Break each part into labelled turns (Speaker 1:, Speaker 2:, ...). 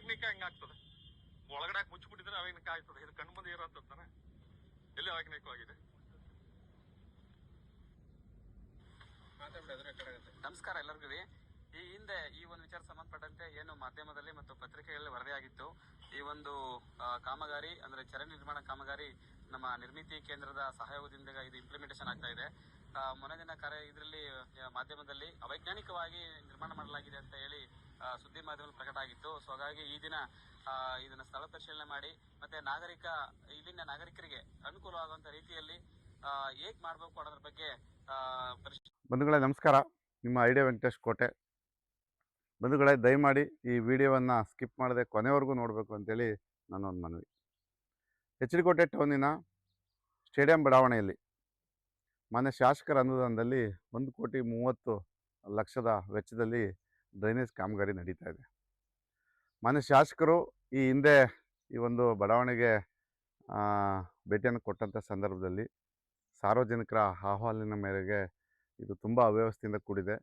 Speaker 1: ಅವಾಗ್ನಿಕ ಹೆಂಗಾಗ್ತದೆ? ಒಳಗಡೆ ಮುಚ್ಚಿಬಿಟ್ಟಿದ್ರೆ ಅವಾಗ್ನಿಕ ಆಗ್ತದೆ. ಇದು ಕಣ್ಣು ಮುಂದೆ ಇರೋಂತಾನೆ ಎಲ್ಲಿ ಅವಾಗ್ನಿಕವಾಗಿದೆ?
Speaker 2: ನಮಸ್ಕಾರ ಎಲ್ಲರಿಗೂ. ಈ ಹಿಂದೆ ಈ ಒಂದು ವಿಚಾರ ಸಂಬಂಧಪಟ್ಟಂತೆ ಏನು ಮಾಧ್ಯಮದಲ್ಲಿ ಮತ್ತು ಪತ್ರಿಕೆಗಳಲ್ಲಿ ವರದಿಯಾಗಿತ್ತು, ಈ ಒಂದು ಕಾಮಗಾರಿ ಅಂದ್ರೆ ಚರಂಡಿ ನಿರ್ಮಾಣ ಕಾಮಗಾರಿ ನಮ್ಮ ನಿರ್ಮಿತಿ ಕೇಂದ್ರದ ಸಹಯೋಗದಿಂದ ಇದು ಇಂಪ್ಲಿಮೆಂಟೇಷನ್ ಆಗ್ತಾ ಇದೆ. ಮೊನ್ನೆ ದಿನ ಇದರಲ್ಲಿ ಮಾಧ್ಯಮದಲ್ಲಿ ಅವೈಜ್ಞಾನಿಕವಾಗಿ ನಿರ್ಮಾಣ ಮಾಡಲಾಗಿದೆ ಅಂತ ಹೇಳಿ ಸುದ್ದಿ ಮಾಧ್ಯಮದಲ್ಲಿ ಪ್ರಕಟ ಆಗಿತ್ತು. ಸೊ ಹಾಗಾಗಿ ಈ ದಿನ ಇದನ್ನ ಸ್ಥಳ ಪರಿಶೀಲನೆ ಮಾಡಿ ಮತ್ತೆ ಇಲ್ಲಿನ ನಾಗರಿಕರಿಗೆ ಅನುಕೂಲವಾಗುವಂತ ರೀತಿಯಲ್ಲಿ ಹೇಗ್ ಮಾಡಬೇಕು ಅನ್ನೋದ್ರ ಬಗ್ಗೆ
Speaker 3: ಬಂಧುಗಳೇ ನಮಸ್ಕಾರ. ನಿಮ್ಮ ಐಡಿಯಾ ವೆಂಕಟೇಶ್ ಕೋಟೆ. ಬಂಧುಗಳೇ, ದಯಮಾಡಿ ಈ ವಿಡಿಯೋವನ್ನು ಸ್ಕಿಪ್ ಮಾಡದೆ ಕೊನೆವರೆಗೂ ನೋಡಬೇಕು ಅಂತೇಳಿ ನನ್ನೊಂದು ಮನವಿ. ಎಚ್ ಡಿ ಕೋಟೆ ಟೌನಿನ ಸ್ಟೇಡಿಯಂ ಬಡಾವಣೆಯಲ್ಲಿ ಮಾನ್ಯ ಶಾಸಕರ ಅನುದಾನದಲ್ಲಿ 1,30,00,000 ವೆಚ್ಚದಲ್ಲಿ ಡ್ರೈನೇಜ್ ಕಾಮಗಾರಿ ನಡೀತಾ ಇದೆ. ಮಾನ್ಯ ಶಾಸಕರು ಈ ಹಿಂದೆ ಈ ಒಂದು ಬಡಾವಣೆಗೆ ಭೇಟಿಯನ್ನು ಕೊಟ್ಟಂಥ ಸಂದರ್ಭದಲ್ಲಿ ಸಾರ್ವಜನಿಕರ ಆಹ್ವಾನಿನ ಮೇರೆಗೆ ಇದು ತುಂಬ ಅವ್ಯವಸ್ಥೆಯಿಂದ ಕೂಡಿದೆ,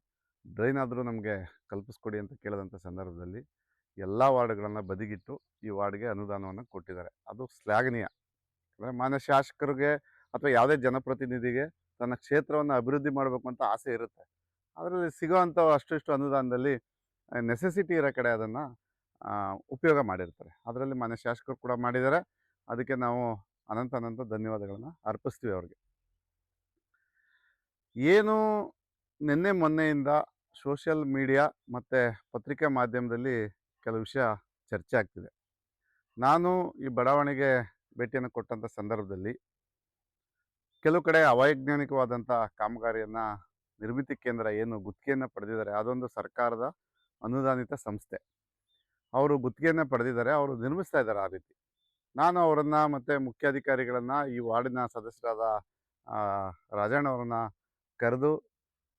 Speaker 3: ಡ್ರೈನ್ ಆದರೂ ನಮಗೆ ಕಲ್ಪಿಸ್ಕೊಡಿ ಅಂತ ಕೇಳಿದಂಥ ಸಂದರ್ಭದಲ್ಲಿ ಎಲ್ಲ ವಾರ್ಡ್ಗಳನ್ನು ಬದಿಗಿಟ್ಟು ಈ ವಾರ್ಡ್ಗೆ ಅನುದಾನವನ್ನು ಕೊಟ್ಟಿದ್ದಾರೆ. ಅದು ಶ್ಲಾಘನೀಯ. ಅಂದರೆ ಮಾನ್ಯ ಶಾಸಕರಿಗೆ ಅಥವಾ ಯಾವುದೇ ಜನಪ್ರತಿನಿಧಿಗೆ ತನ್ನ ಕ್ಷೇತ್ರವನ್ನು ಅಭಿವೃದ್ಧಿ ಮಾಡಬೇಕು ಅಂತ ಆಸೆ ಇರುತ್ತೆ. ಅದರಲ್ಲಿ ಸಿಗೋವಂಥ ಅಷ್ಟು ಅನುದಾನದಲ್ಲಿ ನೆಸೆಸಿಟಿ ಇರೋ ಕಡೆ ಅದನ್ನು ಉಪಯೋಗ ಮಾಡಿರ್ತಾರೆ. ಅದರಲ್ಲಿ ಮಾನ್ಯ ಶಾಸಕರು ಕೂಡ ಮಾಡಿದ್ದಾರೆ. ಅದಕ್ಕೆ ನಾವು ಅನಂತ ಧನ್ಯವಾದಗಳನ್ನು ಅರ್ಪಿಸ್ತೀವಿ ಅವ್ರಿಗೆ. ಏನು ನಿನ್ನೆ ಮೊನ್ನೆಯಿಂದ ಸೋಷಿಯಲ್ ಮೀಡಿಯಾ ಮತ್ತು ಪತ್ರಿಕಾ ಮಾಧ್ಯಮದಲ್ಲಿ ಕೆಲವು ವಿಷಯ ಚರ್ಚೆ ಆಗ್ತಿದೆ. ನಾನು ಈ ಬಡಾವಣೆಗೆ ಭೇಟಿಯನ್ನು ಕೊಟ್ಟಂಥ ಸಂದರ್ಭದಲ್ಲಿ ಕೆಲವು ಕಡೆ ಅವೈಜ್ಞಾನಿಕವಾದಂಥ ಕಾಮಗಾರಿಯನ್ನು ನಿರ್ಮಿತಿ ಕೇಂದ್ರ ಏನು ಗುತ್ತಿಗೆಯನ್ನು ಪಡೆದಿದ್ದಾರೆ, ಅದೊಂದು ಸರ್ಕಾರದ ಅನುದಾನಿತ ಸಂಸ್ಥೆ. ಅವರು ಗುತ್ತಿಗೆಯನ್ನು ಪಡೆದಿದ್ದಾರೆ, ಅವರು ನಿರ್ಮಿಸ್ತಾ ಇದ್ದಾರೆ. ಆ ರೀತಿ ನಾನು ಅವರನ್ನು ಮತ್ತು ಮುಖ್ಯಾಧಿಕಾರಿಗಳನ್ನು, ಈ ವಾರ್ಡಿನ ಸದಸ್ಯರಾದ ರಾಜಣ್ಣವ್ರನ್ನ ಕರೆದು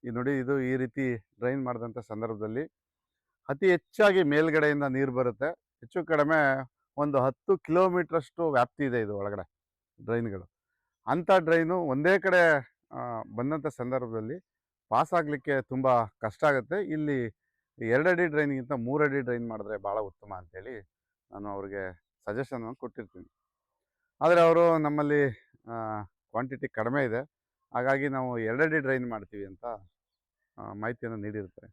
Speaker 3: ನೋಡಿ ಇದು ಈ ರೀತಿ ಡ್ರೈನ್ ಮಾಡಿದಂಥ ಸಂದರ್ಭದಲ್ಲಿ ಅತಿ ಹೆಚ್ಚಾಗಿ ಮೇಲ್ಗಡೆಯಿಂದ ನೀರು ಬರುತ್ತೆ. ಹೆಚ್ಚು ಕಡಿಮೆ ಒಂದು 10 ಕಿಲೋಮೀಟ್ರಷ್ಟು ವ್ಯಾಪ್ತಿ ಇದೆ ಇದು ಒಳಗಡೆ ಡ್ರೈನ್ಗಳು. ಅಂಥ ಡ್ರೈನು ಒಂದೇ ಕಡೆ ಬಂದಂಥ ಸಂದರ್ಭದಲ್ಲಿ ಪಾಸ್ ಆಗಲಿಕ್ಕೆ ತುಂಬ ಕಷ್ಟ ಆಗುತ್ತೆ. ಇಲ್ಲಿ 2 ಅಡಿ ಡ್ರೈನ್ಗಿಂತ 3 ಅಡಿ ಡ್ರೈನ್ ಮಾಡಿದ್ರೆ ಭಾಳ ಉತ್ತಮ ಅಂಥೇಳಿ ನಾನು ಅವ್ರಿಗೆ ಸಜೆಷನನ್ನು ಕೊಟ್ಟಿರ್ತೀನಿ. ಆದರೆ ಅವರು ನಮ್ಮಲ್ಲಿ ಕ್ವಾಂಟಿಟಿ ಕಡಿಮೆ ಇದೆ, ಹಾಗಾಗಿ ನಾವು 2 ಅಡಿ ಡ್ರೈನ್ ಮಾಡ್ತೀವಿ ಅಂತ ಮಾಹಿತಿಯನ್ನು ನೀಡಿರ್ತಾರೆ.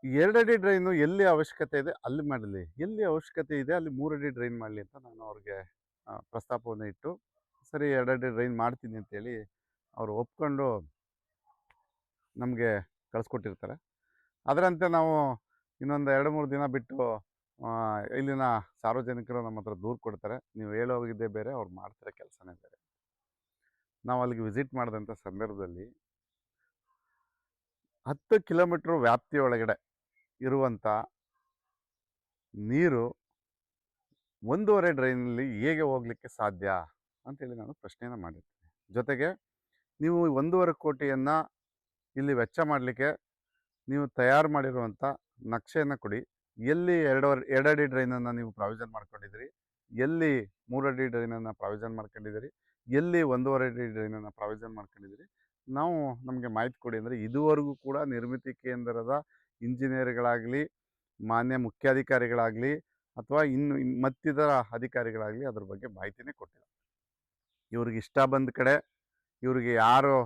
Speaker 3: 2 ಅಡಿ ಡ್ರೈನು ಎಲ್ಲಿ ಅವಶ್ಯಕತೆ ಇದೆ ಅಲ್ಲಿ ಮಾಡಲಿ, ಎಲ್ಲಿ ಅವಶ್ಯಕತೆ ಇದೆ ಅಲ್ಲಿ 3 ಅಡಿ ಡ್ರೈನ್ ಮಾಡಲಿ ಅಂತ ನಾನು ಅವ್ರಿಗೆ ಪ್ರಸ್ತಾಪವನ್ನು ಇಟ್ಟು ಸರಿ 2 ಅಡಿ ಡ್ರೈನ್ ಮಾಡ್ತೀನಿ ಅಂತೇಳಿ ಅವರು ಒಪ್ಕೊಂಡು ನಮಗೆ ಕಳಿಸ್ಕೊಟ್ಟಿರ್ತಾರೆ. ಅದರಂತೆ ನಾವು ಇನ್ನೊಂದು 2-3 ದಿನ ಬಿಟ್ಟು ಇಲ್ಲಿನ ಸಾರ್ವಜನಿಕರು ನಮ್ಮ ಹತ್ರ ದೂರು ಕೊಡ್ತಾರೆ, ನೀವು ಹೇಳೋಗಿದ್ದೇ ಬೇರೆ, ಅವ್ರು ಮಾಡ್ತಾರೆ ಕೆಲಸನೇ ಬೇರೆ. ನಾವು ಅಲ್ಲಿಗೆ ವಿಸಿಟ್ ಮಾಡಿದಂಥ ಸಂದರ್ಭದಲ್ಲಿ 10 ಕಿಲೋಮೀಟ್ರ್ ವ್ಯಾಪ್ತಿಯೊಳಗಡೆ ಇರುವಂಥ ನೀರು 1.5 ಡ್ರೈನಲ್ಲಿ ಹೇಗೆ ಹೋಗಲಿಕ್ಕೆ ಸಾಧ್ಯ ಅಂತೇಳಿ ನಾನು ಪ್ರಶ್ನೆಯನ್ನು ಮಾಡಿರ್ತೀನಿ. ಜೊತೆಗೆ ನೀವು 1.5 ಕೋಟಿಯನ್ನು ಇಲ್ಲಿ ವೆಚ್ಚ ಮಾಡಲಿಕ್ಕೆ ನೀವು ತಯಾರು ಮಾಡಿರುವಂಥ ನಕ್ಷೆಯನ್ನು ಕೊಡಿ. ಎಲ್ಲಿ 2 ಅಡಿ ಡ್ರೈನನ್ನು ನೀವು ಪ್ರಾವಿಷನ್ ಮಾಡ್ಕೊಂಡಿದ್ದೀರಿ, ಎಲ್ಲಿ 3 ಅಡಿ ಡ್ರೈನನ್ನು ಪ್ರಾವಿಷನ್ ಮಾಡ್ಕೊಂಡಿದ್ದೀರಿ, ಎಲ್ಲಿ 1.5 ಅಡಿ ಡ್ರೈನನ್ನು ಪ್ರಾವಿಷನ್ ಮಾಡ್ಕೊಂಡಿದ್ದೀರಿ, ನಮಗೆ ಮಾಹಿತಿ ಕೊಡಿ. ಅಂದರೆ ಇದುವರೆಗೂ ಕೂಡ ನಿರ್ಮಿತಿ ಕೇಂದ್ರದ ಇಂಜಿನಿಯರ್ಗಳಾಗಲಿ, ಮಾನ್ಯ ಮುಖ್ಯಾಧಿಕಾರಿಗಳಾಗಲಿ ಅಥವಾ ಮತ್ತಿತರ ಅಧಿಕಾರಿಗಳಾಗಲಿ ಅದ್ರ ಬಗ್ಗೆ ಮಾಹಿತಿನೇ ಕೊಟ್ಟಿಲ್ಲ. ಇವ್ರಿಗೆ ಇಷ್ಟ ಬಂದ ಕಡೆ ಇವರಿಗೆ ಯಾರು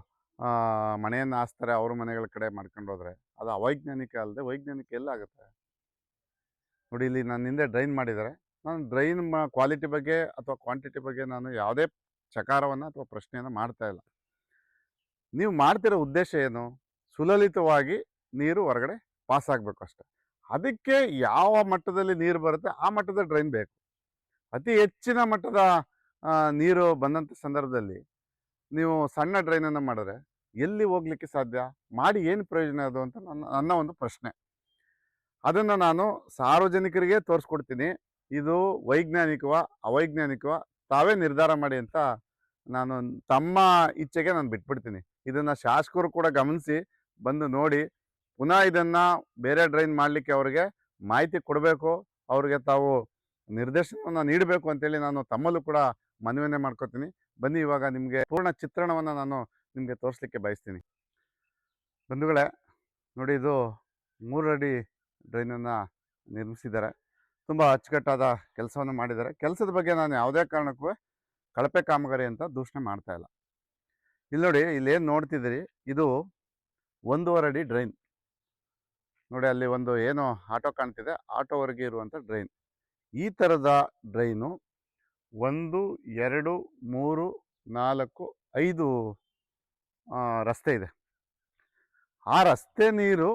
Speaker 3: ಮನೆಯನ್ನು ಹಾಸ್ತಾರೆ ಅವ್ರ ಮನೆಗಳ ಕಡೆ ಮಾಡ್ಕೊಂಡು ಹೋದರೆ ಅದು ಅವೈಜ್ಞಾನಿಕ ಅಲ್ಲದೆ ವೈಜ್ಞಾನಿಕ ಎಲ್ಲಾಗುತ್ತೆ ನೋಡಿ. ಇಲ್ಲಿ ನಾನು ಹಿಂದೆ ಡ್ರೈನ್ ಮಾಡಿದ್ದಾರೆ. ನಾನು ಡ್ರೈನ್ ಕ್ವಾಲಿಟಿ ಬಗ್ಗೆ ಅಥವಾ ಕ್ವಾಂಟಿಟಿ ಬಗ್ಗೆ ನಾನು ಯಾವುದೇ ಚಕಾರವನ್ನು ಅಥವಾ ಪ್ರಶ್ನೆಯನ್ನು ಮಾಡ್ತಾಯಿಲ್ಲ. ನೀವು ಮಾಡ್ತಿರೋ ಉದ್ದೇಶ ಏನು? ಸುಲಲಿತವಾಗಿ ನೀರು ಹೊರಗಡೆ ಪಾಸ್ ಆಗಬೇಕು ಅಷ್ಟೆ. ಅದಕ್ಕೆ ಯಾವ ಮಟ್ಟದಲ್ಲಿ ನೀರು ಬರುತ್ತೆ ಆ ಮಟ್ಟದ ಡ್ರೈನ್ ಬೇಕು. ಅತಿ ಹೆಚ್ಚಿನ ಮಟ್ಟದ ನೀರು ಬಂದಂಥ ಸಂದರ್ಭದಲ್ಲಿ ನೀವು ಸಣ್ಣ ಡ್ರೈನನ್ನು ಮಾಡಿದ್ರೆ ಎಲ್ಲಿ ಹೋಗ್ಲಿಕ್ಕೆ ಸಾಧ್ಯ? ಮಾಡಿ ಏನು ಪ್ರಯೋಜನ ಅದು ಅಂತ ನನ್ನ ಒಂದು ಪ್ರಶ್ನೆ. ಅದನ್ನು ನಾನು ಸಾರ್ವಜನಿಕರಿಗೆ ತೋರಿಸ್ಕೊಡ್ತೀನಿ. ಇದು ವೈಜ್ಞಾನಿಕವ ಅವೈಜ್ಞಾನಿಕವ ತಾವೇ ನಿರ್ಧಾರ ಮಾಡಿ ಅಂತ ನಾನು ತಮ್ಮ ಇಚ್ಛೆಗೆ ನಾನು ಬಿಟ್ಬಿಡ್ತೀನಿ. ಇದನ್ನು ಶಾಸಕರು ಕೂಡ ಗಮನಿಸಿ ಬಂದು ನೋಡಿ ಪುನಃ ಇದನ್ನು ಬೇರೆ ಡ್ರೈನ್ ಮಾಡಲಿಕ್ಕೆ ಅವ್ರಿಗೆ ಮಾಹಿತಿ ಕೊಡಬೇಕು, ಅವ್ರಿಗೆ ತಾವು ನಿರ್ದೇಶನವನ್ನು ನೀಡಬೇಕು ಅಂತೇಳಿ ನಾನು ತಮ್ಮಲ್ಲೂ ಕೂಡ ಮನವಿಯನ್ನೇ ಮಾಡ್ಕೋತೀನಿ. ಬನ್ನಿ ಇವಾಗ ನಿಮಗೆ ಪೂರ್ಣ ಚಿತ್ರಣವನ್ನು ನಾನು ನಿಮಗೆ ತೋರಿಸ್ಲಿಕ್ಕೆ ಬಯಸ್ತೀನಿ. ಬಂಧುಗಳೇ ನೋಡಿ, ಇದು 3 ಅಡಿ ಡ್ರೈನನ್ನು ನಿರ್ಮಿಸಿದ್ದಾರೆ. ತುಂಬ ಅಚ್ಚುಕಟ್ಟಾದ ಕೆಲಸವನ್ನು ಮಾಡಿದ್ದಾರೆ. ಕೆಲಸದ ಬಗ್ಗೆ ನಾನು ಯಾವುದೇ ಕಾರಣಕ್ಕೂ ಕಳಪೆ ಕಾಮಗಾರಿ ಅಂತ ದೂಷಣೆ ಮಾಡ್ತಾ ಇಲ್ಲ. ಇಲ್ಲಿ ನೋಡಿ, ಇಲ್ಲೇನು ನೋಡ್ತಿದ್ದೀರಿ, ಇದು 1.5 ಅಡಿ ಡ್ರೈನ್. ನೋಡಿ, ಅಲ್ಲಿ ಒಂದು ಏನು ಆಟೋ ಕಾಣ್ತಿದೆ, ಆಟೋವರೆಗೆ ಇರುವಂಥ ಡ್ರೈನ್. ಈ ಥರದ ಡ್ರೈನು 1, 2, 3, 4, 5 ರಸ್ತೆ ಇದೆ. ಆ ರಸ್ತೆ ನೀರು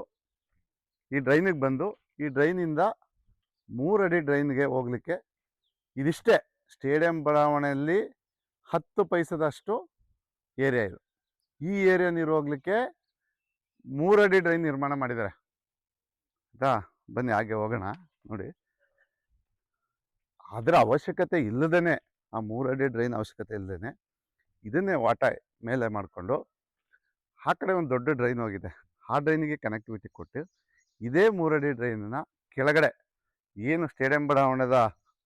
Speaker 3: ಈ ಡ್ರೈನಿಗೆ ಬಂದು, ಈ ಡ್ರೈನಿಂದ 3 ಅಡಿ ಡ್ರೈನ್ಗೆ ಹೋಗಲಿಕ್ಕೆ ಇದಿಷ್ಟೇ ಸ್ಟೇಡಿಯಂ ಬಡಾವಣೆಯಲ್ಲಿ 10 ಪೈಸದಷ್ಟು ಏರಿಯಾ ಇದು. ಈ ಏರಿಯಾ ನೀರು ಹೋಗಲಿಕ್ಕೆ 3 ಅಡಿ ಡ್ರೈನ್ ನಿರ್ಮಾಣ ಮಾಡಿದ್ದಾರೆ. ಆಯಿತಾ, ಬನ್ನಿ ಹಾಗೆ ಹೋಗೋಣ. ನೋಡಿ, ಅದರ ಅವಶ್ಯಕತೆ ಇಲ್ಲದೇ, ಆ 3 ಅಡಿ ಡ್ರೈನ್ ಅವಶ್ಯಕತೆ ಇಲ್ಲದೇ ಇದನ್ನೇ ವಾಟ ಮೇಲೆ ಮಾಡಿಕೊಂಡು ಆ ಕಡೆ ಒಂದು ದೊಡ್ಡ ಡ್ರೈನ್ ಹೋಗಿದೆ, ಆ ಡ್ರೈನಿಗೆ ಕನೆಕ್ಟಿವಿಟಿ ಕೊಟ್ಟು ಇದೇ 3 ಅಡಿ ಡ್ರೈನನ್ನು ಕೆಳಗಡೆ ಏನು ಸ್ಟೇಡಿಯಂ ಬಡಾವಣೆದ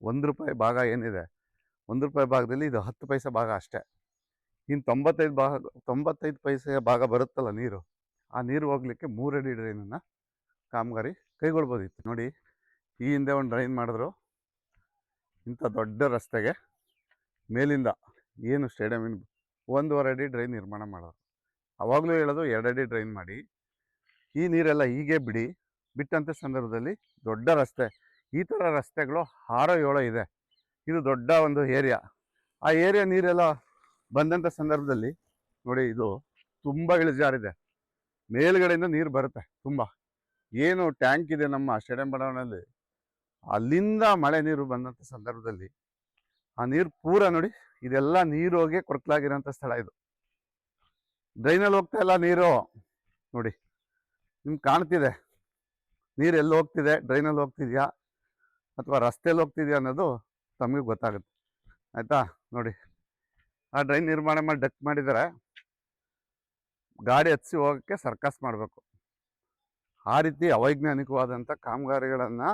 Speaker 3: ₹1 ಭಾಗ ಏನಿದೆ, ₹1 ಭಾಗದಲ್ಲಿ ಇದು 10 ಪೈಸೆ ಭಾಗ ಅಷ್ಟೇ. ಇನ್ನು 95 ಪೈಸೆಯ ಭಾಗ ಬರುತ್ತಲ್ಲ ನೀರು, ಆ ನೀರು ಹೋಗಲಿಕ್ಕೆ 3 ಅಡಿ ಡ್ರೈನನ್ನು ಕಾಮಗಾರಿ ಕೈಗೊಳ್ಬೋದಿತ್ತು. ನೋಡಿ, ಈ ಹಿಂದೆ ಒಂದು ಡ್ರೈನ್ ಮಾಡಿದ್ರು, ಇಂಥ ದೊಡ್ಡ ರಸ್ತೆಗೆ ಮೇಲಿಂದ ಏನು ಸ್ಟೇಡಿಯಂ 1.5 ಅಡಿ ಡ್ರೈನ್ ನಿರ್ಮಾಣ ಮಾಡೋದು. ಅವಾಗಲೂ ಹೇಳೋದು 2 ಅಡಿ ಡ್ರೈನ್ ಮಾಡಿ, ಈ ನೀರೆಲ್ಲ ಹೀಗೆ ಬಿಟ್ಟಂಥ ಸಂದರ್ಭದಲ್ಲಿ ದೊಡ್ಡ ರಸ್ತೆ, ಈ ಥರ ರಸ್ತೆಗಳು 6-7 ಇದೆ. ಇದು ದೊಡ್ಡ ಒಂದು ಏರಿಯಾ. ಆ ಏರಿಯಾ ನೀರೆಲ್ಲ ಬಂದಂಥ ಸಂದರ್ಭದಲ್ಲಿ ನೋಡಿ, ಇದು ತುಂಬ ಇಳಿಜಾರಿದೆ, ಮೇಲ್ಗಡೆಯಿಂದ ನೀರು ಬರುತ್ತೆ ತುಂಬ. ಏನು ಟ್ಯಾಂಕ್ ಇದೆ ನಮ್ಮ ಸ್ಟೇಡಿಯಂ ಬಡಾವಣೆಯಲ್ಲಿ, ಅಲ್ಲಿಂದ ಮಳೆ ನೀರು ಬಂದಂಥ ಸಂದರ್ಭದಲ್ಲಿ ಆ ನೀರು ಪೂರ ನೋಡಿ, ಇದೆಲ್ಲ ನೀರು ಹೋಗಿ ಕೊರಕಲಾಗಿರೋಂಥ ಸ್ಥಳ ಇದು. ಡ್ರೈನಲ್ಲಿ ಹೋಗ್ತಾ ಇಲ್ಲ ನೀರು. ನೋಡಿ, ನಿಮ್ಗೆ ಕಾಣ್ತಿದೆ ನೀರು ಎಲ್ಲಿ ಹೋಗ್ತಿದೆ, ಡ್ರೈನಲ್ಲಿ ಹೋಗ್ತಿದ್ಯಾ ಅಥವಾ ರಸ್ತೆಯಲ್ಲಿ ಹೋಗ್ತಿದ್ಯಾ ಅನ್ನೋದು ತಮಗೆ ಗೊತ್ತಾಗುತ್ತೆ. ಆಯಿತಾ, ನೋಡಿ, ಆ ಡ್ರೈನ್ ನಿರ್ಮಾಣ ಮಾಡಿ ಡಕ್ ಮಾಡಿದರೆ ಗಾಡಿ ಹತ್ಸಿ ಹೋಗೋಕ್ಕೆ ಸರ್ಕಸ್ ಮಾಡಬೇಕು. ಆ ರೀತಿ ಅವೈಜ್ಞಾನಿಕವಾದಂಥ ಕಾಮಗಾರಿಗಳನ್ನು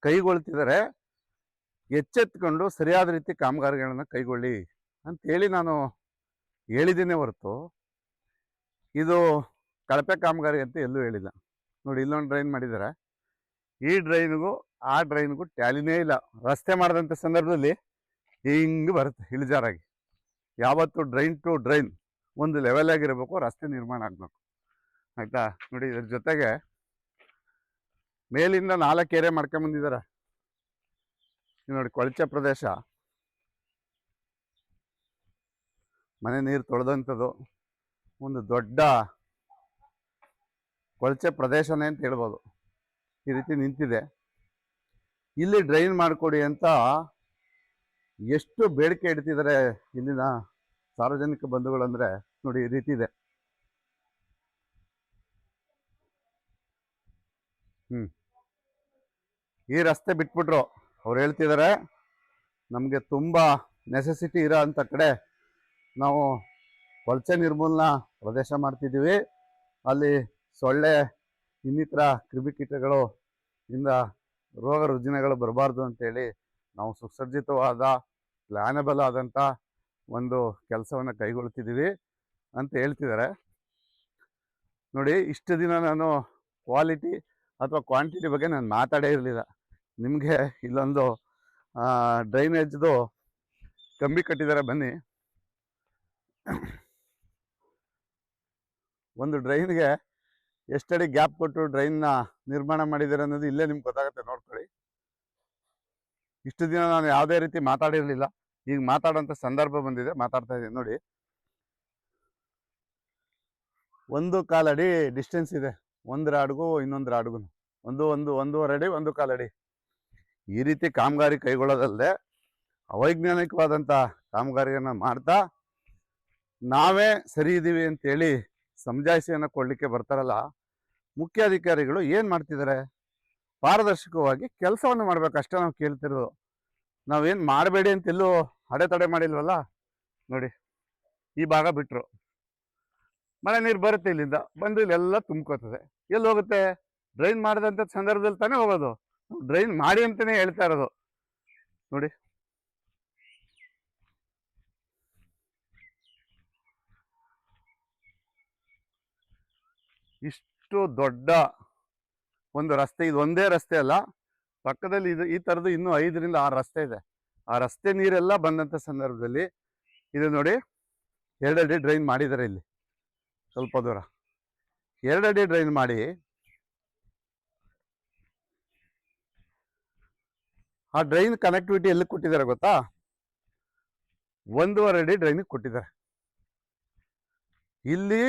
Speaker 3: ಕೈಗೊಳ್ತಿದ್ದಾರೆ. ಎಚ್ಚೆತ್ಕೊಂಡು ಸರಿಯಾದ ರೀತಿ ಕಾಮಗಾರಿಗಳನ್ನು ಕೈಗೊಳ್ಳಿ ಅಂತೇಳಿ ನಾನು ಹೇಳಿದ್ದೀನಿ ಹೊರತು ಇದು ಕಳಪೆ ಕಾಮಗಾರಿ ಅಂತ ಎಲ್ಲೂ ಹೇಳಿಲ್ಲ. ನೋಡಿ, ಇಲ್ಲೊಂದು ಡ್ರೈನ್ ಮಾಡಿದ್ದಾರೆ, ಈ ಡ್ರೈನ್ಗೂ ಆ ಡ್ರೈನ್ಗೂ ಟ್ಯಾಲಿನೇ ಇಲ್ಲ. ರಸ್ತೆ ಮಾಡಿದಂಥ ಸಂದರ್ಭದಲ್ಲಿ ಹಿಂಗೆ ಬರುತ್ತೆ ಇಳಿಜಾರಾಗಿ. ಯಾವತ್ತು ಡ್ರೈನ್ ಟು ಡ್ರೈನ್ ಒಂದು ಲೆವೆಲ್ ಆಗಿರಬೇಕು, ರಸ್ತೆ ನಿರ್ಮಾಣ ಆಗಬೇಕು. ಆಯಿತಾ, ನೋಡಿ, ಇದ್ರ ಜೊತೆಗೆ ಮೇಲಿಂದ 4 ಏರಿಯಾ ಮಾಡ್ಕೊಂಬಂದಿದ್ದಾರೆ. ನೋಡಿ, ಕೊಳಚೆ ಪ್ರದೇಶ, ಮನೆ ನೀರು ತೊಳೆದಂಥದ್ದು ಒಂದು ದೊಡ್ಡ ಕೊಳಚೆ ಪ್ರದೇಶನೇ ಅಂತ ಹೇಳ್ಬೋದು. ಈ ರೀತಿ ನಿಂತಿದೆ. ಇಲ್ಲಿ ಡ್ರೈನ್ ಮಾಡಿಕೊಡಿ ಅಂತ ಎಷ್ಟು ಬೇಡಿಕೆ ಇಡ್ತಿದ್ದಾರೆ ಇಲ್ಲಿನ ಸಾರ್ವಜನಿಕ ಬಂಧುಗಳಂದರೆ ನೋಡಿ, ಈ ರೀತಿ ಇದೆ. ಈ ರಸ್ತೆ ಬಿಟ್ಬಿಟ್ರು. ಅವ್ರು ಹೇಳ್ತಿದ್ದಾರೆ, ನಮಗೆ ತುಂಬ ನೆಸೆಸಿಟಿ ಇರೋ ಅಂಥ ಕಡೆ ನಾವು ಕೊಳಚೆ ನಿರ್ಮೂಲನಾ ಪ್ರದೇಶ ಮಾಡ್ತಿದ್ದೀವಿ, ಅಲ್ಲಿ ಸೊಳ್ಳೆ ಇನ್ನಿತರ ಕ್ರಿಮಿಕೀಟಗಳು ಇಂದ ರೋಗ ರುಜಿನಗಳು ಬರಬಾರ್ದು ಅಂತೇಳಿ ನಾವು ಸುಸಜ್ಜಿತವಾದ ಪ್ಲ್ಯಾನಬಲ್ ಆದಂಥ ಒಂದು ಕೆಲಸವನ್ನು ಕೈಗೊಳ್ತಿದ್ದೀವಿ ಅಂತ ಹೇಳ್ತಿದ್ದಾರೆ. ನೋಡಿ, ಇಷ್ಟು ದಿನ ನಾನು ಕ್ವಾಲಿಟಿ ಅಥವಾ ಕ್ವಾಂಟಿಟಿ ಬಗ್ಗೆ ನಾನು ಮಾತಾಡೇ ಇರಲಿಲ್ಲ. ನಿಮಗೆ ಇಲ್ಲೊಂದು ಡ್ರೈನೇಜ್ದು ಕಂಬಿ ಕಟ್ಟಿದ್ದಾರೆ, ಬನ್ನಿ. ಒಂದು ಡ್ರೈನ್ಗೆ ಎಷ್ಟಡಿ ಗ್ಯಾಪ್ ಕೊಟ್ಟು ಡ್ರೈನ್ನ ನಿರ್ಮಾಣ ಮಾಡಿದ್ದಾರೆ ಅನ್ನೋದು ಇಲ್ಲೇ ನಿಮ್ಗೆ ಗೊತ್ತಾಗುತ್ತೆ, ನೋಡ್ಕೊಳ್ಳಿ. ಇಷ್ಟು ದಿನ ನಾನು ಯಾವುದೇ ರೀತಿ ಮಾತಾಡಿರಲಿಲ್ಲ, ಈಗ ಮಾತಾಡೋಂಥ ಸಂದರ್ಭ ಬಂದಿದೆ, ಮಾತಾಡ್ತಾ ಇದ್ದೀನಿ. ನೋಡಿ, 1.25 ಅಡಿ ಡಿಸ್ಟೆನ್ಸ್ ಇದೆ, ಒಂದು ರಾಡ್ಗೂ ಇನ್ನೊಂದು ರಾಡ್ಗೂ 1.5 ಅಡಿ 1.25 ಅಡಿ. ಈ ರೀತಿ ಕಾಮಗಾರಿ ಕೈಗೊಳ್ಳೋದಲ್ಲದೆ ಅವೈಜ್ಞಾನಿಕವಾದಂಥ ಕಾಮಗಾರಿಯನ್ನು ಮಾಡ್ತಾ ನಾವೇ ಸರಿ ಇದ್ದೀವಿ ಅಂತೇಳಿ ಸಮಜಾಯಿಷಿಯನ್ನು ಕೊಡಲಿಕ್ಕೆ ಬರ್ತಾರಲ್ಲ ಮುಖ್ಯಾಧಿಕಾರಿಗಳು, ಏನು ಮಾಡ್ತಿದ್ದಾರೆ? ಪಾರದರ್ಶಕವಾಗಿ ಕೆಲಸವನ್ನು ಮಾಡಬೇಕು ಅಷ್ಟೇ ನಾವು ಕೇಳ್ತಿರೋದು. ನಾವೇನು ಮಾಡಬೇಡಿ ಅಂತೆಲ್ಲೂ ಅಡೆತಡೆ ಮಾಡಿಲ್ವಲ್ಲ. ನೋಡಿ, ಈ ಭಾಗ ಬಿಟ್ಟರು, ಮಳೆ ನೀರು ಬರುತ್ತೆ, ಇಲ್ಲಿಂದ ಬಂದು ಇಲ್ಲೆಲ್ಲ ತುಂಬ್ಕೋತದೆ. ಎಲ್ಲಿ ಹೋಗುತ್ತೆ? ಡ್ರೈನ್ ಮಾಡಿದಂಥ ಸಂದರ್ಭದಲ್ಲಿ ತಾನೇ ಹೋಗೋದು. ಡ್ರೈನ್ ಮಾಡಿ ಅಂತಲೇ ಹೇಳ್ತಾ ಇರೋದು. ನೋಡಿ, ಇಷ್ಟು ದೊಡ್ಡ ಒಂದು ರಸ್ತೆ, ಇದು ಒಂದೇ ರಸ್ತೆ ಅಲ್ಲ, ಪಕ್ಕದಲ್ಲಿ ಇದು ಈ ಥರದ್ದು ಇನ್ನೂ 5ರಿಂದ 6 ರಸ್ತೆ ಇದೆ. ಆ ರಸ್ತೆ ನೀರೆಲ್ಲ ಬಂದಂಥ ಸಂದರ್ಭದಲ್ಲಿ ಇದು ನೋಡಿ 2 ಅಡಿ ಡ್ರೈನ್ ಮಾಡಿದ್ದಾರೆ ಇಲ್ಲಿ ಸ್ವಲ್ಪ ದೂರ. 2 ಅಡಿ ಡ್ರೈನ್ ಮಾಡಿ ಆ ಡ್ರೈನ್ ಕನೆಕ್ಟಿವಿಟಿ ಎಲ್ಲಿ ಕೊಟ್ಟಿದ್ದಾರೆ ಗೊತ್ತಾ? 1.5 ಅಡಿ ಡ್ರೈನಿಗೆ ಕೊಟ್ಟಿದ್ದಾರೆ. ಇಲ್ಲಿ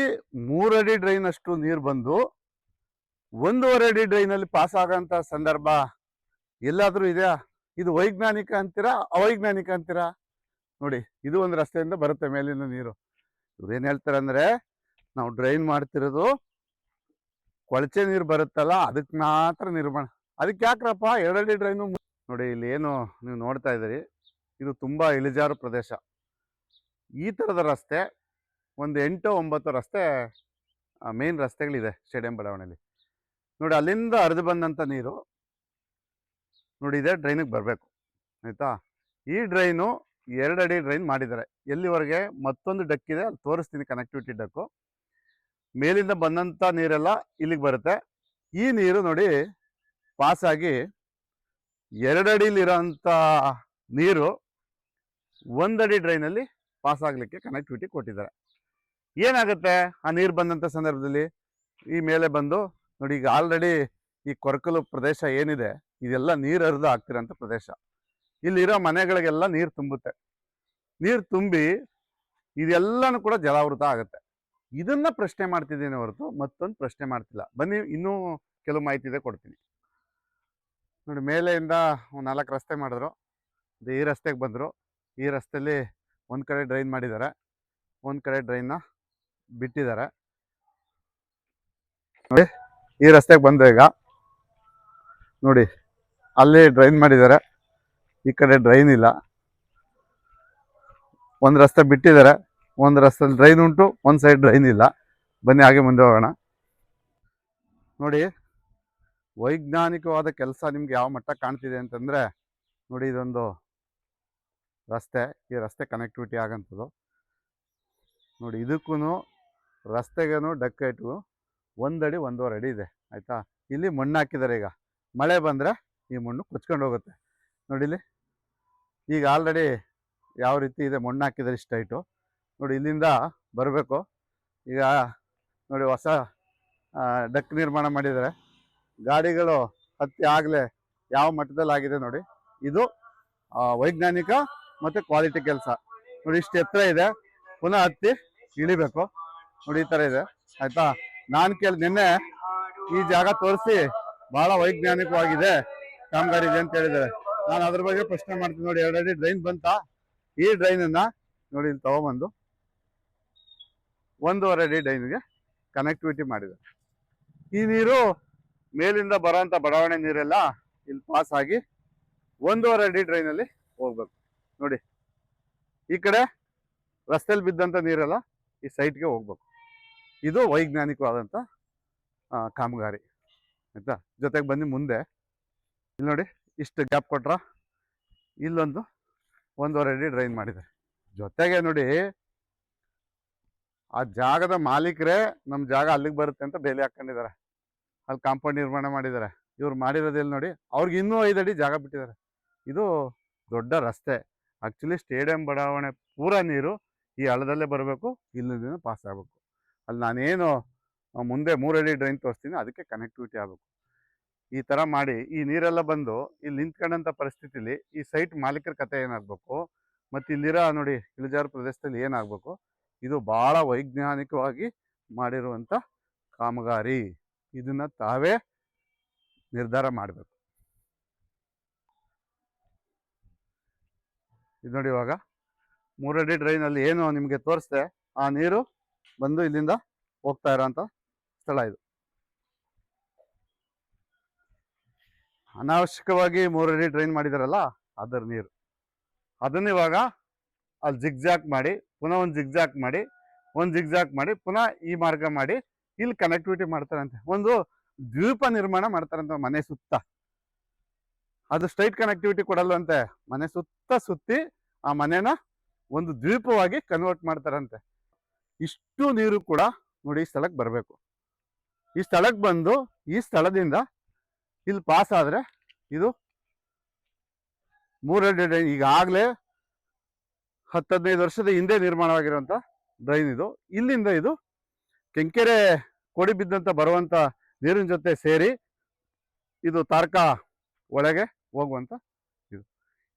Speaker 3: 3 ಅಡಿ ಡ್ರೈನ್ ಅಷ್ಟು ನೀರು ಬಂದು 1.5 ಅಡಿ ಡ್ರೈನಲ್ಲಿ ಪಾಸ್ ಆಗೋಂಥ ಸಂದರ್ಭ ಎಲ್ಲಾದರೂ ಇದೆಯಾ? ಇದು ವೈಜ್ಞಾನಿಕ ಅಂತೀರಾ ಅವೈಜ್ಞಾನಿಕ ಅಂತೀರಾ? ನೋಡಿ, ಇದು ಒಂದು ರಸ್ತೆಯಿಂದ ಬರುತ್ತೆ ಮೇಲಿನ ನೀರು. ಇವ್ರು ಏನು ಹೇಳ್ತಾರೆ ಅಂದರೆ, ನಾವು ಡ್ರೈನ್ ಮಾಡ್ತಿರೋದು ಕೊಳಚೆ ನೀರು ಬರುತ್ತಲ್ಲ ಅದಕ್ಕೆ ಮಾತ್ರ ನಿರ್ಮಾಣ. ಅದಕ್ಕೆ ಯಾಕ್ರಪ್ಪ 2 ಅಡಿ ಡ್ರೈನು? ನೋಡಿ, ಇಲ್ಲಿ ಏನು ನೀವು ನೋಡ್ತಾ ಇದ್ದೀರಿ, ಇದು ತುಂಬ ಇಳಿಜಾರು ಪ್ರದೇಶ. ಈ ಥರದ ರಸ್ತೆ ಒಂದು 8-9 ರಸ್ತೆ ಮೇನ್ ರಸ್ತೆಗಳಿದೆ ಸ್ಟೇಡಿಯಂ ಬಡಾವಣೆಯಲ್ಲಿ. ನೋಡಿ, ಅಲ್ಲಿಂದ ಹರಿದು ಬಂದಂಥ ನೀರು ನೋಡಿ ಇದೇ ಡ್ರೈನಿಗೆ ಬರಬೇಕು, ಆಯಿತಾ? ಈ ಡ್ರೈನು 2 ಅಡಿ ಡ್ರೈನ್ ಮಾಡಿದ್ದಾರೆ. ಎಲ್ಲಿವರೆಗೆ? ಮತ್ತೊಂದು ಡಕ್ ಇದೆ, ಅಲ್ಲಿ ತೋರಿಸ್ತೀನಿ, ಕನೆಕ್ಟಿವಿಟಿ ಡಕ್ಕು. ಮೇಲಿಂದ ಬಂದಂಥ ನೀರೆಲ್ಲ ಇಲ್ಲಿಗೆ ಬರುತ್ತೆ. ಈ ನೀರು ನೋಡಿ ಪಾಸಾಗಿ 2 ಅಡಿಲಿರೋಂಥ ನೀರು 1 ಅಡಿ ಡ್ರೈನಲ್ಲಿ ಪಾಸ್ ಆಗಲಿಕ್ಕೆ ಕನೆಕ್ಟಿವಿಟಿ ಕೊಟ್ಟಿದ್ದಾರೆ. ಏನಾಗುತ್ತೆ ಆ ನೀರು ಬಂದಂಥ ಸಂದರ್ಭದಲ್ಲಿ? ಈ ಮೇಲೆ ಬಂದು ನೋಡಿ, ಈಗ ಆಲ್ರೆಡಿ ಈ ಕೊರಕಲು ಪ್ರದೇಶ ಏನಿದೆ ಇದೆಲ್ಲ ನೀರು ಹರಿದು ಆಗ್ತಿರೋಂಥ ಪ್ರದೇಶ. ಇಲ್ಲಿರೋ ಮನೆಗಳಿಗೆಲ್ಲ ನೀರು ತುಂಬುತ್ತೆ. ನೀರು ತುಂಬಿ ಇದೆಲ್ಲನೂ ಕೂಡ ಜಲಾವೃತ ಆಗುತ್ತೆ. ಇದನ್ನ ಪ್ರಶ್ನೆ ಮಾಡ್ತಿದ್ದೀನಿ ಹೊರತು ಮತ್ತೊಂದು ಪ್ರಶ್ನೆ ಮಾಡ್ತಿಲ್ಲ. ಬನ್ನಿ, ಇನ್ನೂ ಕೆಲವು ಮಾಹಿತಿ ಇದೆ, ಕೊಡ್ತೀನಿ. ನೋಡಿ, ಮೇಲೆಯಿಂದ 4 ರಸ್ತೆ ಮಾಡಿದ್ರು. ಈ ರಸ್ತೆಗೆ ಬಂದರು. ಈ ರಸ್ತೆಯಲ್ಲಿ ಒಂದು ಕಡೆ ಡ್ರೈನ್ ಮಾಡಿದ್ದಾರೆ, ಒಂದು ಕಡೆ ಡ್ರೈನ್ನ ಬಿಟ್ಟಿದ್ದಾರೆ. ನೋಡಿ, ಈ ರಸ್ತೆಗೆ ಬಂದು ಈಗ ನೋಡಿ ಅಲ್ಲಿ ಡ್ರೈನ್ ಮಾಡಿದ್ದಾರೆ, ಈ ಕಡೆ ಡ್ರೈನ್ ಇಲ್ಲ. ಒಂದು ರಸ್ತೆ ಬಿಟ್ಟಿದ್ದಾರೆ, ಒಂದು ರಸ್ತೆಯಲ್ಲಿ ಡ್ರೈನ್ ಉಂಟು, ಒಂದು ಸೈಡ್ ಡ್ರೈನ್ ಇಲ್ಲ. ಬನ್ನಿ ಹಾಗೆ ಮುಂದೆ ಹೋಗೋಣ. ನೋಡಿ, ವೈಜ್ಞಾನಿಕವಾದ ಕೆಲಸ ನಿಮ್ಗೆ ಯಾವ ಮಟ್ಟ ಕಾಣ್ತಿದೆ ಅಂತಂದರೆ, ನೋಡಿ ಇದೊಂದು ರಸ್ತೆ, ಈ ರಸ್ತೆ ಕನೆಕ್ಟಿವಿಟಿ ಆಗೋಂಥದ್ದು. ನೋಡಿ, ಇದಕ್ಕೂ ರಸ್ತೆಗೂ ಡಕ್ ಹೈಟ್ಗೂ 1 ಅಡಿ 1.5 ಅಡಿ ಇದೆ, ಆಯಿತಾ? ಇಲ್ಲಿ ಮಣ್ಣು ಹಾಕಿದ್ದಾರೆ. ಈಗ ಮಳೆ ಬಂದರೆ ಈ ಮಣ್ಣು ಕೊಚ್ಕೊಂಡು ಹೋಗುತ್ತೆ. ನೋಡಿ ಇಲ್ಲಿ ಈಗ ಆಲ್ರೆಡಿ ಯಾವ ರೀತಿ ಇದೆ, ಮಣ್ಣು ಹಾಕಿದ್ದಾರೆ ಇಷ್ಟು ಹೈಟು. ನೋಡಿ, ಇಲ್ಲಿಂದ ಬರಬೇಕು. ಈಗ ನೋಡಿ ಹೊಸ ಡಕ್ ನಿರ್ಮಾಣ ಮಾಡಿದ್ದಾರೆ. ಗಾಡಿಗಳು ಹತ್ತಿ ಆಗಲೇ ಯಾವ ಮಟ್ಟದಲ್ಲಿ ಆಗಿದೆ ನೋಡಿ. ಇದು ವೈಜ್ಞಾನಿಕ ಮತ್ತು ಕ್ವಾಲಿಟಿ ಕೆಲಸ. ನೋಡಿ, ಇಷ್ಟು ಎತ್ತರ ಇದೆ, ಪುನಃ ಹತ್ತಿ ಇಳಿಬೇಕು. ನೋಡಿ, ಈ ಥರ ಇದೆ, ಆಯಿತಾ? ನಾನು ನಿನ್ನೆ ಈ ಜಾಗ ತೋರಿಸಿ ಭಾಳ ವೈಜ್ಞಾನಿಕವಾಗಿದೆ ಕಾಮಗಾರಿ ಇದೆ ಅಂತ ಹೇಳಿದ್ದಾರೆ. ನಾನು ಅದ್ರ ಬಗ್ಗೆ ಪ್ರಶ್ನೆ ಮಾಡ್ತೀನಿ. ನೋಡಿ, 2 ಅಡಿ ಡ್ರೈನ್ ಬಂತ. ಈ ಡ್ರೈನನ್ನು ನೋಡಿ ಇಲ್ಲಿ ತೊಗೊಂಬಂದು 1.5 ಅಡಿ ಡ್ರೈನ್ಗೆ ಕನೆಕ್ಟಿವಿಟಿ ಮಾಡಿದೆ. ಈ ನೀರು ಮೇಲಿಂದ ಬರೋಂಥ ಬಡಾವಣೆ ನೀರೆಲ್ಲ ಇಲ್ಲಿ ಪಾಸ್ ಆಗಿ 1.5 ಅಡಿ ಡ್ರೈನಲ್ಲಿ ಹೋಗ್ಬೇಕು. ನೋಡಿ, ಈ ಕಡೆ ರಸ್ತೆಯಲ್ಲಿ ಬಿದ್ದಂಥ ನೀರೆಲ್ಲ ಈ ಸೈಟ್ಗೆ ಹೋಗ್ಬೇಕು. ಇದು ವೈಜ್ಞಾನಿಕವಾದಂಥ ಕಾಮಗಾರಿ, ಆಯಿತಾ? ಜೊತೆಗೆ ಬನ್ನಿ ಮುಂದೆ. ಇಲ್ಲಿ ನೋಡಿ, ಇಷ್ಟು ಗ್ಯಾಪ್ ಕೊಟ್ರ, ಇಲ್ಲೊಂದು 1.5 ಅಡಿ ಡ್ರೈನ್ ಮಾಡಿದ್ದಾರೆ. ಜೊತೆಗೆ ನೋಡಿ, ಆ ಜಾಗದ ಮಾಲೀಕರೇ ನಮ್ಮ ಜಾಗ ಅಲ್ಲಿಗೆ ಬರುತ್ತೆ ಅಂತ ಬೇಲಿ ಹಾಕೊಂಡಿದ್ದಾರೆ. ಅಲ್ಲಿ ಕಾಂಪೌಂಡ್ ನಿರ್ಮಾಣ ಮಾಡಿದ್ದಾರೆ. ಇವ್ರು ಮಾಡಿರೋದಿಲ್ಲ ನೋಡಿ, ಅವ್ರಿಗೆ ಇನ್ನೂ 5 ಅಡಿ ಜಾಗ ಬಿಟ್ಟಿದ್ದಾರೆ. ಇದು ದೊಡ್ಡ ರಸ್ತೆ. ಆ್ಯಕ್ಚುಲಿ ಸ್ಟೇಡಿಯಂ ಬಡಾವಣೆ ಪೂರ ನೀರು ಈ ಹಳ್ಳದಲ್ಲೇ ಬರಬೇಕು, ಇಲ್ಲಿಂದ ಪಾಸ್ ಆಗಬೇಕು. ಅಲ್ಲಿ ನಾನೇನು ಮುಂದೆ 3 ಅಡಿ ಡ್ರೈನ್ ತೋರಿಸ್ತೀನಿ, ಅದಕ್ಕೆ ಕನೆಕ್ಟಿವಿಟಿ ಆಗಬೇಕು. ಈ ಥರ ಮಾಡಿ ಈ ನೀರೆಲ್ಲ ಬಂದು ಇಲ್ಲಿ ನಿಂತ್ಕೊಂಡಂಥ ಪರಿಸ್ಥಿತಿಲಿ ಈ ಸೈಟ್ ಮಾಲೀಕರ ಕತೆ ಏನಾಗಬೇಕು, ಮತ್ತು ಇಲ್ಲಿರೋ ನೋಡಿ ಇಳಿಜಾರು ಪ್ರದೇಶದಲ್ಲಿ ಏನಾಗಬೇಕು, ಇದು ಭಾಳ ವೈಜ್ಞಾನಿಕವಾಗಿ ಮಾಡಿರುವಂಥ ಕಾಮಗಾರಿ. ಇದನ್ನು ತಾವೇ ನಿರ್ಧಾರ ಮಾಡಬೇಕು. ಇದು ನೋಡಿ, ಇವಾಗ 3 ಅಡಿ ಡ್ರೈನಲ್ಲಿ ಏನು ನಿಮಗೆ ತೋರಿಸ್ದೆ, ಆ ನೀರು ಬಂದು ಇಲ್ಲಿಂದ ಹೋಗ್ತಾ ಇರೋಂಥ ಸ್ಥಳ ಇದು. ಅನಾವಶ್ಯಕವಾಗಿ 3 ಅಡಿ ಡ್ರೈನ್ ಮಾಡಿದಾರಲ್ಲ, ಅದರ ನೀರು ಅದನ್ನ ಇವಾಗ ಅಲ್ಲಿ ಜಿಗ್ಜಾಕ್ ಮಾಡಿ, ಪುನಃ ಒಂದು ಜಿಗ್ಜಾಕ್ ಮಾಡಿ, ಒಂದು ಜಿಗ್ಜಾಕ್ ಮಾಡಿ, ಪುನಃ ಈ ಮಾರ್ಗ ಮಾಡಿ ಇಲ್ಲಿ ಕನೆಕ್ಟಿವಿಟಿ ಮಾಡ್ತಾರಂತೆ. ಒಂದು ದ್ವೀಪ ನಿರ್ಮಾಣ ಮಾಡ್ತಾರಂತೆ ಮನೆ ಸುತ್ತ. ಅದು ಸ್ಟ್ರೈಟ್ ಕನೆಕ್ಟಿವಿಟಿ ಕೊಡಲ್ವಂತೆ, ಮನೆ ಸುತ್ತ ಸುತ್ತಿ ಆ ಮನೆನ ಒಂದು ದ್ವೀಪವಾಗಿ ಕನ್ವರ್ಟ್ ಮಾಡ್ತಾರಂತೆ. ಇಷ್ಟು ನೀರು ಕೂಡ ನೋಡಿ ಈ ಸ್ಥಳಕ್ಕೆ ಬರಬೇಕು. ಈ ಸ್ಥಳಕ್ಕೆ ಬಂದು ಈ ಸ್ಥಳದಿಂದ ಇಲ್ಲಿ ಪಾಸ್ ಆದರೆ ಇದು 3 ಡ್ರೈನ್ ಈಗಾಗಲೇ 10-15 ವರ್ಷದ ಹಿಂದೆ ನಿರ್ಮಾಣವಾಗಿರುವಂಥ ಡ್ರೈನ್ ಇದು. ಇಲ್ಲಿಂದ ಇದು ಕೆಂಕೆರೆ ಕೋಡಿ ಬಿದ್ದಂತ ಬರುವಂಥ ನೀರಿನ ಜೊತೆ ಸೇರಿ ಇದು ತಾರಕ ಒಳಗೆ ಹೋಗುವಂಥ ಇದು.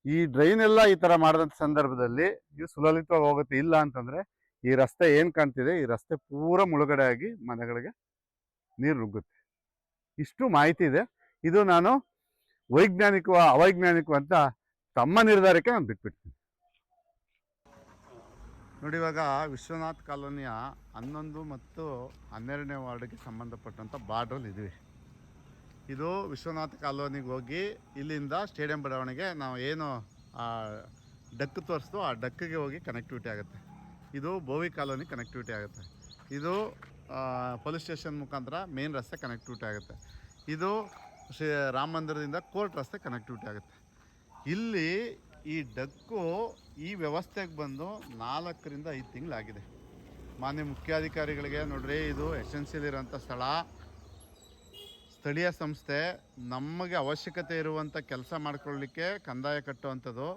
Speaker 3: ಈ ಡ್ರೈನ್ ಎಲ್ಲ ಈ ಥರ ಮಾಡಿದಂಥ ಸಂದರ್ಭದಲ್ಲಿ ಇದು ಸುಲಲಿತವಾಗಿ ಹೋಗುತ್ತೆ. ಇಲ್ಲ ಅಂತಂದರೆ ಈ ರಸ್ತೆ ಏನು ಕಾಣ್ತಿದೆ, ಈ ರಸ್ತೆ ಪೂರ ಮುಳುಗಡೆ ಆಗಿ ಮನೆಗಳಿಗೆ ನೀರು ನುಗ್ಗುತ್ತೆ. ಇಷ್ಟು ಮಾಹಿತಿ ಇದೆ. ಇದು ನಾನು ವೈಜ್ಞಾನಿಕವ ಅವೈಜ್ಞಾನಿಕವ ಅಂತ ತಮ್ಮ ನಿರ್ಧಾರಕ್ಕೆ ನಾನು ಬಿಟ್ಬಿಡ್ತೀನಿ. ನೋಡಿ, ಇವಾಗ ವಿಶ್ವನಾಥ್ ಕಾಲೋನಿಯ 11 ಮತ್ತು 12ನೇ ವಾರ್ಡ್ಗೆ ಸಂಬಂಧಪಟ್ಟಂಥ ಬಾರ್ಡ್ರಲ್ಲಿ ಇದ್ದೀವಿ. ಇದು ವಿಶ್ವನಾಥ್ ಕಾಲೋನಿಗೆ ಹೋಗಿ ಇಲ್ಲಿಂದ ಸ್ಟೇಡಿಯಂ ಬಡಾವಣೆಗೆ ನಾವು ಏನು ಡಕ್ ತೋರಿಸ್ತು ಆ ಡಕ್ಕಿಗೆ ಹೋಗಿ ಕನೆಕ್ಟಿವಿಟಿ ಆಗುತ್ತೆ. ಇದು ಬೋವಿ ಕಾಲೋನಿ ಕನೆಕ್ಟಿವಿಟಿ ಆಗುತ್ತೆ. ಇದು ಪೊಲೀಸ್ ಸ್ಟೇಷನ್ ಮುಖಾಂತರ ಮೇನ್ ರಸ್ತೆ ಕನೆಕ್ಟಿವಿಟಿ ಆಗುತ್ತೆ. ಇದು ಶ್ರೀ ರಾಮ ಮಂದಿರದಿಂದ ಕೋರ್ಟ್ ರಸ್ತೆ ಕನೆಕ್ಟಿವಿಟಿ ಆಗುತ್ತೆ. ಇಲ್ಲಿ ಈ ಡಕ್ಕು ಈ ವ್ಯವಸ್ಥೆಗೆ ಬಂದು 4ರಿಂದ 5 ತಿಂಗಳಾಗಿದೆ. ಮಾನ್ಯ ಮುಖ್ಯಾಧಿಕಾರಿಗಳಿಗೆ ನೋಡ್ರಿ, ಇದು ಎಸೆನ್ಷಿಯಲ್ ಇರೋಂಥ ಸ್ಥಳ, ಸ್ಥಳೀಯ ಸಂಸ್ಥೆ, ನಮಗೆ ಅವಶ್ಯಕತೆ ಇರುವಂಥ ಕೆಲಸ ಮಾಡ್ಕೊಳ್ಳಿಕ್ಕೆ ಕಂದಾಯ ಕಟ್ಟುವಂಥದ್ದು.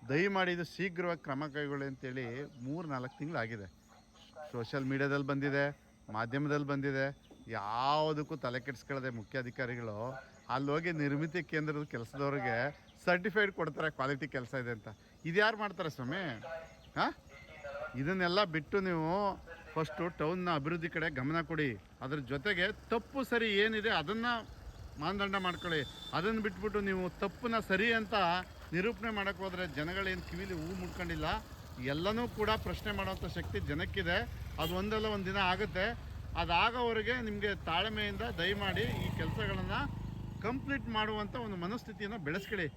Speaker 3: ದಯಮಾಡಿ ಇದು ಶೀಘ್ರವಾಗಿ ಕ್ರಮ ಕೈಗೊಳ್ಳಿ ಅಂತೇಳಿ 3-4 ತಿಂಗಳಾಗಿದೆ. ಸೋಷಿಯಲ್ ಮೀಡಿಯಾದಲ್ಲಿ ಬಂದಿದೆ, ಮಾಧ್ಯಮದಲ್ಲಿ ಬಂದಿದೆ. ಯಾವುದಕ್ಕೂ ತಲೆ ಕೆಡಿಸ್ಕೊಳ್ಳದೆ ಮುಖ್ಯಾಧಿಕಾರಿಗಳು ಅಲ್ಲಿ ಹೋಗಿ ನಿರ್ಮಿತಿ ಕೇಂದ್ರದ ಕೆಲಸದವ್ರಿಗೆ ಸರ್ಟಿಫೈಡ್ ಕೊಡ್ತಾರೆ ಕ್ವಾಲಿಟಿ ಕೆಲಸ ಇದೆ ಅಂತ. ಇದು ಯಾರು ಮಾಡ್ತಾರೆ ಸ್ವಾಮಿ? ಹಾಂ, ಇದನ್ನೆಲ್ಲ ಬಿಟ್ಟು ನೀವು ಫಸ್ಟು ಟೌನ್ನ ಅಭಿವೃದ್ಧಿ ಕಡೆ ಗಮನ ಕೊಡಿ. ಅದ್ರ ಜೊತೆಗೆ ತಪ್ಪು ಸರಿ ಏನಿದೆ ಅದನ್ನು ಮಾನದಂಡ ಮಾಡ್ಕೊಳ್ಳಿ. ಅದನ್ನು ಬಿಟ್ಬಿಟ್ಟು ನೀವು ತಪ್ಪನ್ನ ಸರಿ ಅಂತ ನಿರೂಪಣೆ ಮಾಡೋಕ್ಕೆ ಹೋದರೆ ಜನಗಳೇನು ಕಿವಿಲಿ ಹೂ ಮುಡ್ಕೊಂಡಿಲ್ಲ. ಎಲ್ಲನೂ ಕೂಡ ಪ್ರಶ್ನೆ ಮಾಡೋವಂಥ ಶಕ್ತಿ ಜನಕ್ಕಿದೆ. ಅದು ಒಂದಲ್ಲ ಒಂದು ದಿನ ಆಗುತ್ತೆ. ಅದಾಗೋವರೆಗೆ ನಿಮಗೆ ತಾಳ್ಮೆಯಿಂದ ದಯಮಾಡಿ ಈ ಕೆಲಸಗಳನ್ನು ಕಂಪ್ಲೀಟ್ ಮಾಡುವಂಥ ಒಂದು ಮನಸ್ಥಿತಿಯನ್ನು ಬೆಳೆಸ್ಕೊಳ್ಳಿ.